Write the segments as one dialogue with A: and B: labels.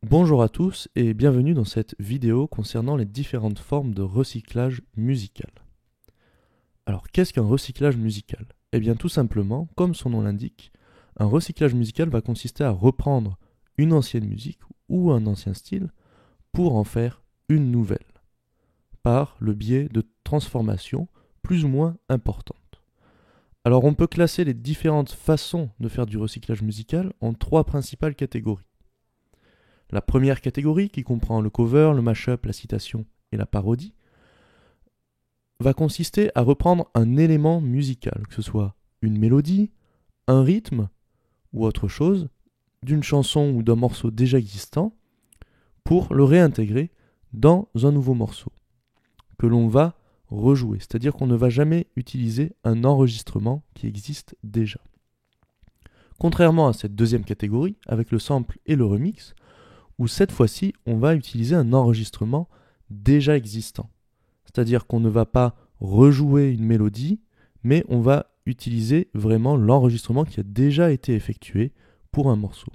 A: Bonjour à tous et bienvenue dans cette vidéo concernant les différentes formes de recyclage musical. Alors qu'est-ce qu'un recyclage musical? Eh bien tout simplement, comme son nom l'indique, un recyclage musical va consister à reprendre une ancienne musique ou un ancien style pour en faire une nouvelle, par le biais de transformations plus ou moins importantes. Alors on peut classer les différentes façons de faire du recyclage musical en trois principales catégories. La première catégorie, qui comprend le cover, le mashup, la citation et la parodie, va consister à reprendre un élément musical, que ce soit une mélodie, un rythme ou autre chose, d'une chanson ou d'un morceau déjà existant, pour le réintégrer dans un nouveau morceau, que l'on va rejouer, c'est-à-dire qu'on ne va jamais utiliser un enregistrement qui existe déjà. Contrairement à cette deuxième catégorie, avec le sample et le remix, où cette fois-ci, on va utiliser un enregistrement déjà existant. C'est-à-dire qu'on ne va pas rejouer une mélodie, mais on va utiliser vraiment l'enregistrement qui a déjà été effectué pour un morceau.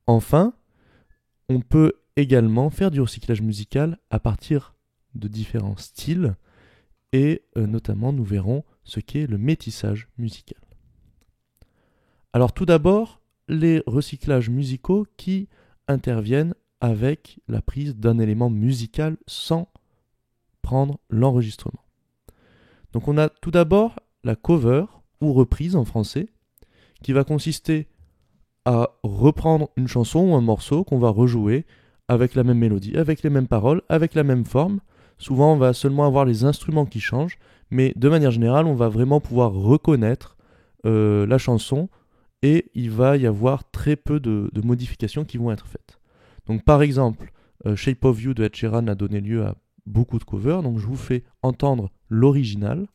A: Enfin, on peut également faire du recyclage musical à partir de différents styles, et notamment nous verrons ce qu'est le métissage musical. Alors tout d'abord, les recyclages musicaux qui interviennent avec la prise d'un élément musical sans prendre l'enregistrement. Donc on a tout d'abord la cover ou reprise en français qui va consister à reprendre une chanson ou un morceau qu'on va rejouer avec la même mélodie, avec les mêmes paroles, avec la même forme. Souvent on va seulement avoir les instruments qui changent, mais de manière générale on va vraiment pouvoir reconnaître la chanson et il va y avoir très peu de modifications qui vont être faites. Donc par exemple, Shape of You de Ed Sheeran a donné lieu à beaucoup de covers, donc je vous fais entendre l'original.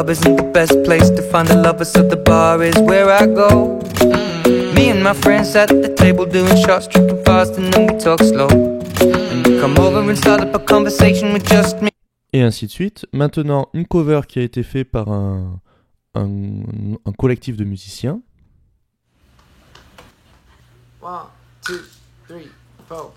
B: Isn't the best place to find a lover, so the bar is where I go. Me and my friends at the table doing shots, tripping fast, and then we talk slow. And you come over and start up a conversation with just me.
A: Et ainsi de suite. Maintenant, une cover qui a été faite par un collectif de musiciens.
C: 1, 2, 3, 4.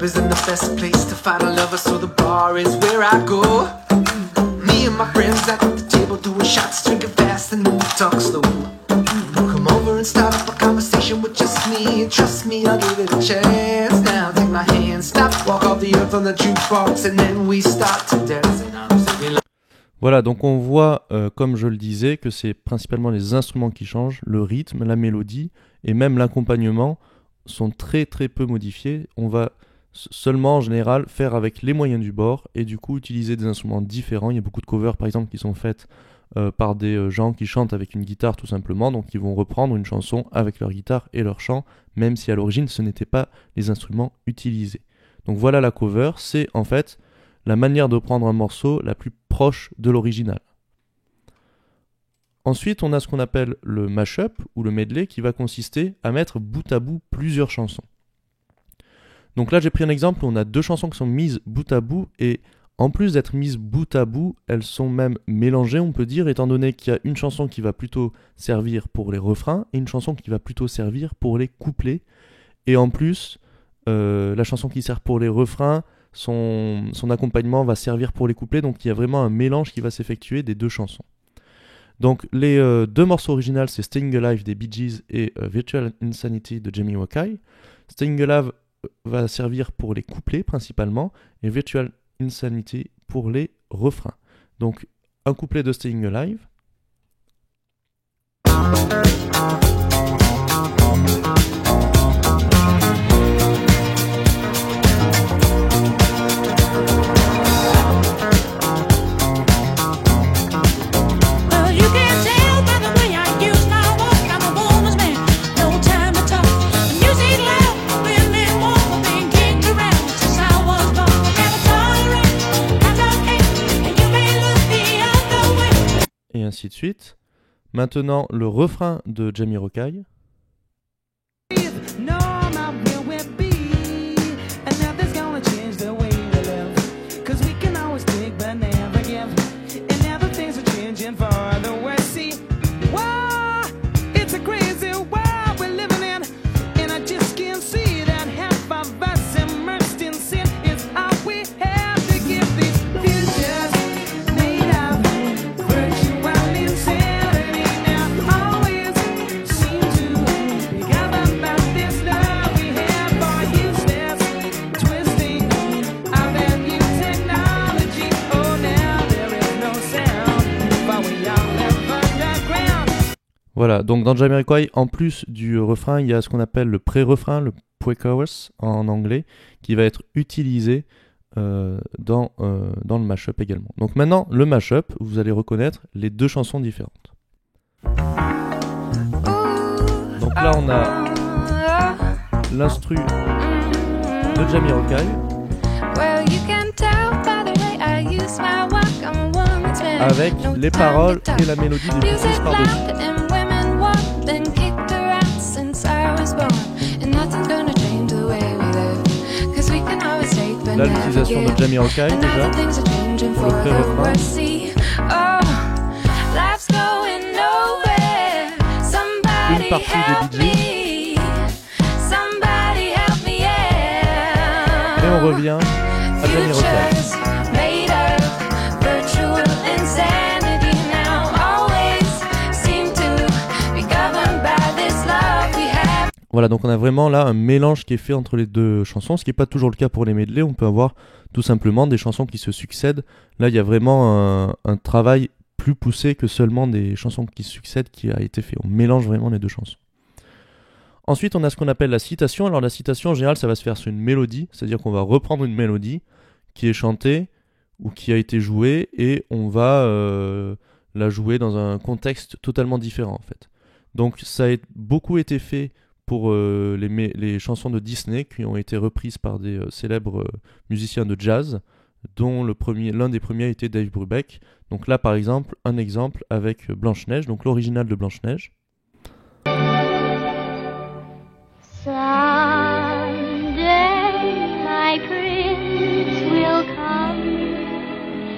C: Isn't the best place to find a lover, so the bar is where I go. Me and my friends at the table doing shots, drinking fast, and then we talk slow. Come over and start up a conversation with just me, and trust me, I'll give it a chance. Now take my hand, stop, walk off the earth on the jukebox, and then we start to dance. And I'm singing.
A: Voilà, donc on voit, comme je le disais, que c'est principalement les instruments qui changent, le rythme, la mélodie, et même l'accompagnement sont très très peu modifiés. On va seulement en général faire avec les moyens du bord et du coup utiliser des instruments différents. Il y a beaucoup de covers par exemple qui sont faites par des gens qui chantent avec une guitare tout simplement, donc ils vont reprendre une chanson avec leur guitare et leur chant, même si à l'origine ce n'étaient pas les instruments utilisés. Donc voilà, la cover, c'est en fait la manière de prendre un morceau la plus proche de l'original. Ensuite on a ce qu'on appelle le mashup ou le medley qui va consister à mettre bout à bout plusieurs chansons. Donc là j'ai pris un exemple où on a deux chansons qui sont mises bout à bout et en plus d'être mises bout à bout, elles sont même mélangées on peut dire, étant donné qu'il y a une chanson qui va plutôt servir pour les refrains et une chanson qui va plutôt servir pour les couplets. Et en plus, la chanson qui sert pour les refrains, son accompagnement va servir pour les couplets, donc il y a vraiment un mélange qui va s'effectuer des deux chansons. Donc les deux morceaux originaux c'est Staying Alive des Bee Gees et Virtual Insanity de Jamie Wakai. Staying Alive va servir pour les couplets principalement et Virtual Insanity pour les refrains. Donc un couplet de Staying Alive. ainsi de suite. Maintenant, le refrain de Jamiroquai.
D: No, I'm not where we'll be, and nothing's gonna change the way we live. 'Cause we can always take but never give, and now the things are changing for the worse. See, wow, it's a crazy world we're living in, and I just can't see that half of us immersed in sin is all we have to give. These futures made of virtual insanity now always seem to be governed by this love we have for useless twisting of that new technology. Oh, now there is no sound, but we all live underground.
A: Voilà, donc dans Jamiroquai, en plus du refrain, il y a ce qu'on appelle le pré-refrain, le pre-chorus en anglais, qui va être utilisé dans le mashup également. Donc maintenant, le mashup, vous allez reconnaître les deux chansons différentes. Donc là, on a l'instru de Jamiroquai
E: Well, you can tell by the way I use my walk. I'm a woman's man.
A: avec
E: No
A: les
E: time
A: paroles
E: to
A: et
E: talk.
A: la mélodie des
E: Music
A: Beatles par-dessus.
E: loud and women walk, been kicked around since I was born. And nothing's gonna change the way we live. 'Cause we can always take but
A: Là,
E: never
A: l'utilisation de
E: give.
A: Jamiroquai
E: And now
A: déjà.
E: the things are changing
A: Pour
E: for
A: le
E: the
A: pré-refrain.
E: worse. See, oh, life's going nowhere. Somebody
A: Une partie des
E: help
A: Bee Gees.
E: me. Somebody help me, yeah.
A: Et on revient à Jamiroquai.
E: Futures made of virtual insanity now always seem to be governed by this love we have.
A: Voilà, donc on a vraiment là un mélange qui est fait entre les deux chansons, ce qui n'est pas toujours le cas pour les medley. On peut avoir tout simplement des chansons qui se succèdent. Là, il y a vraiment un travail plus poussé que seulement des chansons qui succèdent qui a été fait. On mélange vraiment les deux chansons. Ensuite, on a ce qu'on appelle la citation. Alors la citation, en général, ça va se faire sur une mélodie, c'est-à-dire qu'on va reprendre une mélodie qui est chantée ou qui a été jouée et on va la jouer dans un contexte totalement différent en fait. Donc ça a beaucoup été fait pour les chansons de Disney qui ont été reprises par des célèbres musiciens de jazz, dont l'un des premiers était Dave Brubeck. Donc là, par exemple, un exemple avec Blanche-Neige, donc l'original de Blanche-Neige.
F: Someday my prince will come.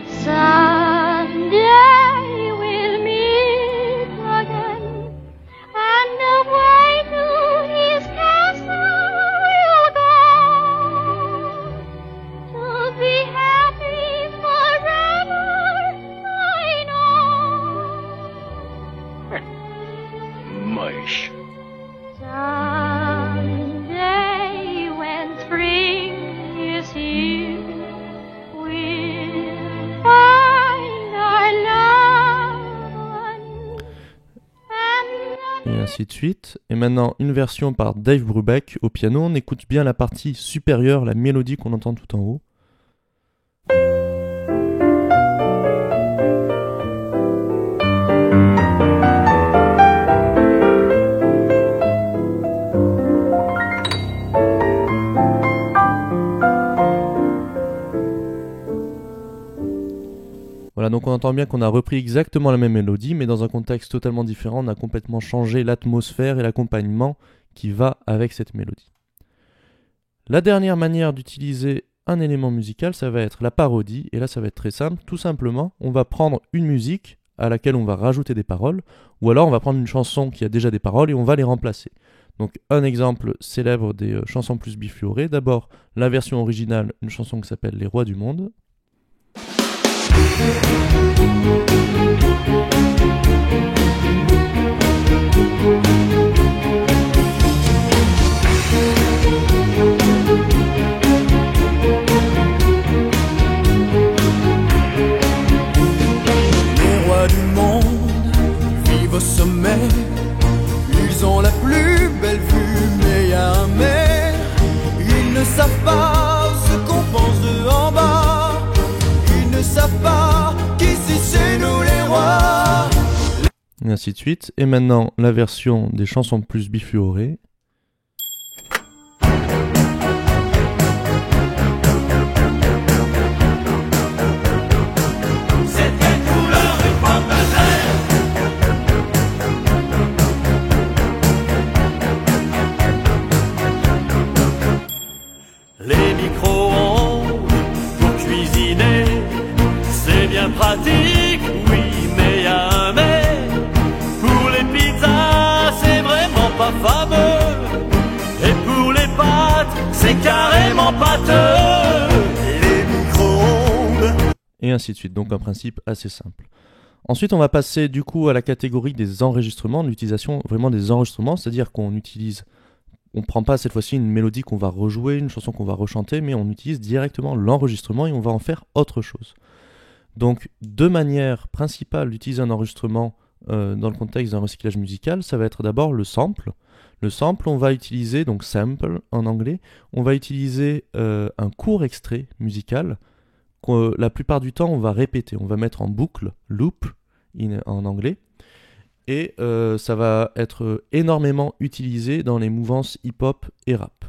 F: Someday we'll meet again. And the way to his castle we'll go. To be happy forever, I know.
G: Mush.
F: Someday when spring is here, we'll find our loved one.
A: Et ainsi de suite. Et maintenant, une version par Dave Brubeck au piano. On écoute bien la partie supérieure, la mélodie qu'on entend tout en haut. Voilà, donc on entend bien qu'on a repris exactement la même mélodie, mais dans un contexte totalement différent. On a complètement changé l'atmosphère et l'accompagnement qui va avec cette mélodie. La dernière manière d'utiliser un élément musical, ça va être la parodie. Et là, ça va être très simple. Tout simplement, on va prendre une musique à laquelle on va rajouter des paroles, ou alors on va prendre une chanson qui a déjà des paroles et on va les remplacer. Donc un exemple célèbre des chansons plus bifluorées. D'abord, la version originale, une chanson qui s'appelle Les Rois du Monde.
C: Les rois du monde vivent au sommet. Ils ont la plus belle vue, mais y a un mais. Ils ne savent pas ce qu'on pense d'eux en bas. Ils ne savent pas qu'ici c'est nous les rois.
A: Et ainsi de suite. Et maintenant, la version des chansons plus bifluorées.
G: Cette belle couleur est pas ma terre. pratique, oui, mais y a un mais. Pour les pizzas, c'est vraiment pas fameux. Et pour les pâtes, c'est carrément pâteux. Les micro-ondes.
A: Et ainsi de suite, donc un principe assez simple. Ensuite, on va passer du coup à la catégorie des enregistrements, de l'utilisation vraiment des enregistrements, c'est-à-dire qu'on prend pas cette fois-ci une mélodie qu'on va rejouer, une chanson qu'on va rechanter, mais on utilise directement l'enregistrement et on va en faire autre chose. Donc, deux manières principales d'utiliser un enregistrement dans le contexte d'un recyclage musical, ça va être d'abord le sample. Le sample, on va utiliser, donc sample en anglais, on va utiliser un court extrait musical que la plupart du temps on va répéter, on va mettre en boucle, loop en anglais, et ça va être énormément utilisé dans les mouvances hip-hop et rap.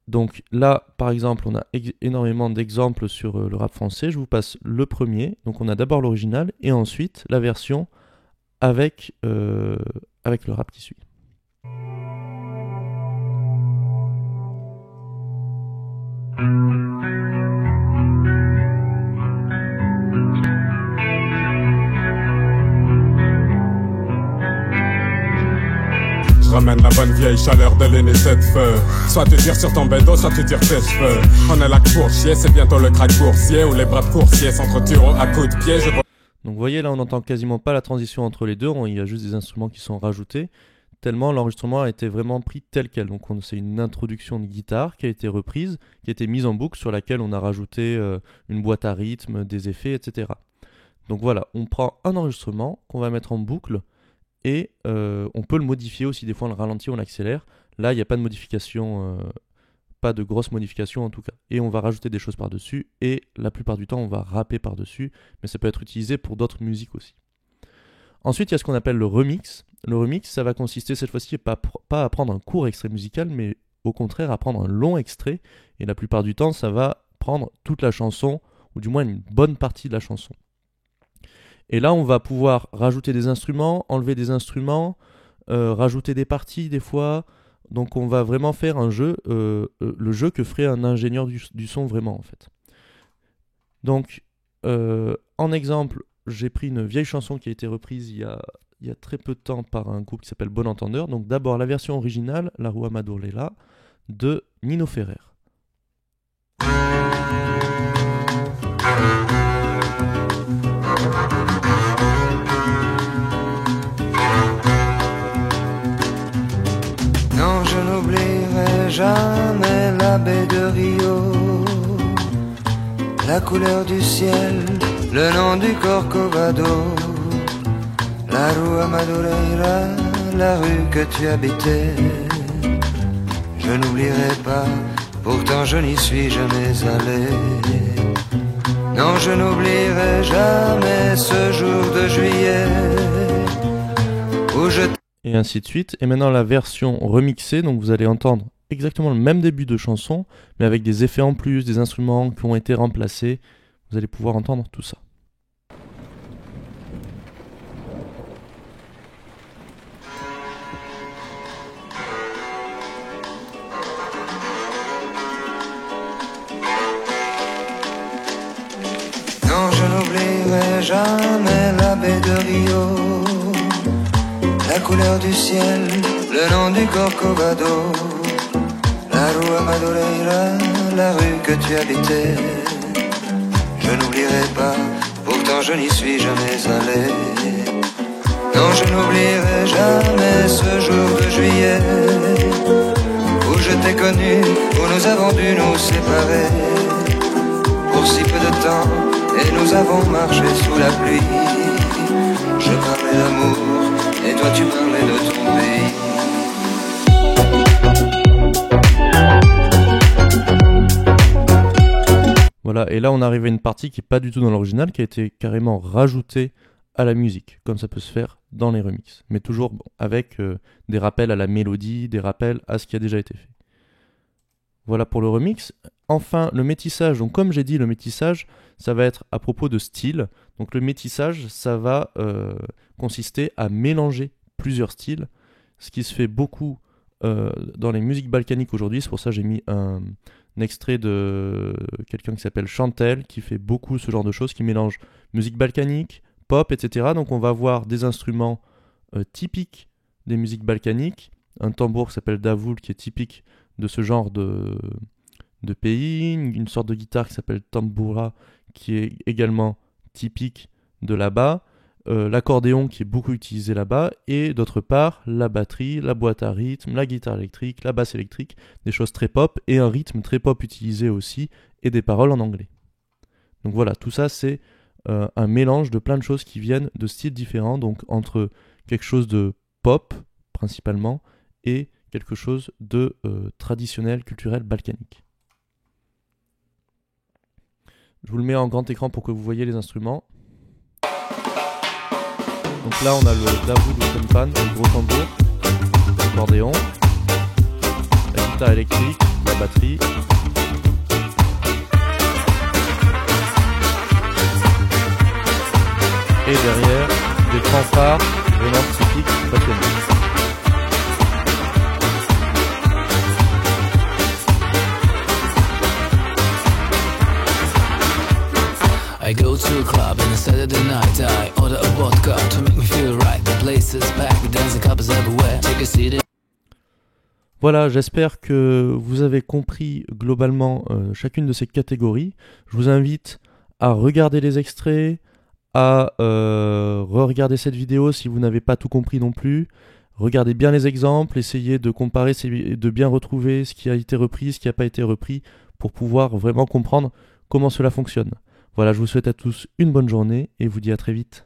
A: Donc là, par exemple, on a énormément d'exemples sur le rap français. Je vous passe le premier. Donc on a d'abord l'original et ensuite la version avec le rap qui suit.
H: Je ramène la bonne vieille chaleur de l'aîné cette feu. Soit te dire sur ton bédo, soit te dire tes cheveux. On est là que pour chier, c'est bientôt le crack boursier où les bras de coursier s'entretueront à coups de pied.
A: Donc vous voyez là on n'entend quasiment pas la transition entre les deux, il y a juste des instruments qui sont rajoutés, tellement l'enregistrement a été vraiment pris tel quel. Donc c'est une introduction de guitare qui a été reprise, qui a été mise en boucle, sur laquelle on a rajouté une boîte à rythme, des effets, etc. Donc voilà, on prend un enregistrement qu'on va mettre en boucle, et on peut le modifier aussi, des fois on le ralentit, on l'accélère. Là il n'y a pas de modification, pas de grosse modification en tout cas. Et on va rajouter des choses par-dessus, et la plupart du temps on va rapper par-dessus, mais ça peut être utilisé pour d'autres musiques aussi. Ensuite il y a ce qu'on appelle le remix. Le remix, ça va consister cette fois-ci pas à prendre un court extrait musical, mais au contraire à prendre un long extrait, et la plupart du temps ça va prendre toute la chanson, ou du moins une bonne partie de la chanson. Et là, on va pouvoir rajouter des instruments, enlever des instruments, rajouter des parties des fois. Donc on va vraiment faire un jeu, le jeu que ferait un ingénieur du son vraiment en fait. Donc en exemple, j'ai pris une vieille chanson qui a été reprise il y a très peu de temps par un groupe qui s'appelle Bon Entendeur. Donc d'abord la version originale, La Rua Madolela, de Nino Ferrer.
B: Non, je n'oublierai jamais la baie de Rio, la couleur du ciel, le nom du Corcovado, la Rua Madureira, la rue que tu habitais. Je n'oublierai pas, pourtant je n'y suis jamais allé. Non, je n'oublierai jamais ce jour de juillet où je...
A: Et ainsi de suite. Et maintenant la version remixée, donc vous allez entendre exactement le même début de chanson, mais avec des effets en plus, des instruments qui ont été remplacés. Vous allez pouvoir entendre tout ça.
B: Non, je n'oublierai jamais la baie de Rio, la couleur du ciel, le nom du Corcovado, la Rua Madureira, la rue que tu habitais. Je n'oublierai pas, pourtant je n'y suis jamais allé. Non, je n'oublierai jamais ce jour de juillet où je t'ai connu, où nous avons dû nous séparer pour si peu de temps, et nous avons marché sous la pluie. Je parlais d'amour, et toi tu parlais de ton pays.
A: Voilà, et là on arrive à une partie qui n'est pas du tout dans l'original, qui a été carrément rajoutée à la musique, comme ça peut se faire dans les remixes. Mais toujours avec des rappels à la mélodie, des rappels à ce qui a déjà été fait. Voilà pour le remix. Enfin, le métissage. Donc comme j'ai dit, le métissage, ça va être à propos de style. Donc le métissage, ça va consister à mélanger plusieurs styles, ce qui se fait beaucoup dans les musiques balkaniques aujourd'hui. C'est pour ça que j'ai mis extrait de quelqu'un qui s'appelle Chantel, qui fait beaucoup ce genre de choses, qui mélange musique balkanique, pop, etc. Donc on va avoir des instruments typiques des musiques balkaniques, un tambour qui s'appelle Davul, qui est typique de ce genre de pays, une sorte de guitare qui s'appelle Tambura, qui est également typique de là-bas, l'accordéon qui est beaucoup utilisé là-bas, et d'autre part la batterie, la boîte à rythme, la guitare électrique, la basse électrique, des choses très pop, et un rythme très pop utilisé aussi, et des paroles en anglais. Donc voilà, tout ça c'est un mélange de plein de choses qui viennent de styles différents, donc entre quelque chose de pop principalement, et quelque chose de traditionnel, culturel, balkanique. Je vous le mets en grand écran pour que vous voyez les instruments. Donc là on a le davul ou sempan, le gros tambour, l'accordéon, la guitare électrique, la batterie. Et derrière, des fanfares vraiment typiques balkaniques.
I: I go to a club on a Saturday night. I order a vodka to make me feel right. The place is packed, dancing couples everywhere. Take a seat.
A: Voilà, j'espère que vous avez compris globalement chacune de ces catégories. Je vous invite à regarder les extraits, à re-regarder cette vidéo si vous n'avez pas tout compris non plus. Regardez bien les exemples, essayez de comparer, de bien retrouver ce qui a été repris, ce qui n'a pas été repris, pour pouvoir vraiment comprendre comment cela fonctionne. Voilà, je vous souhaite à tous une bonne journée et vous dis à très vite.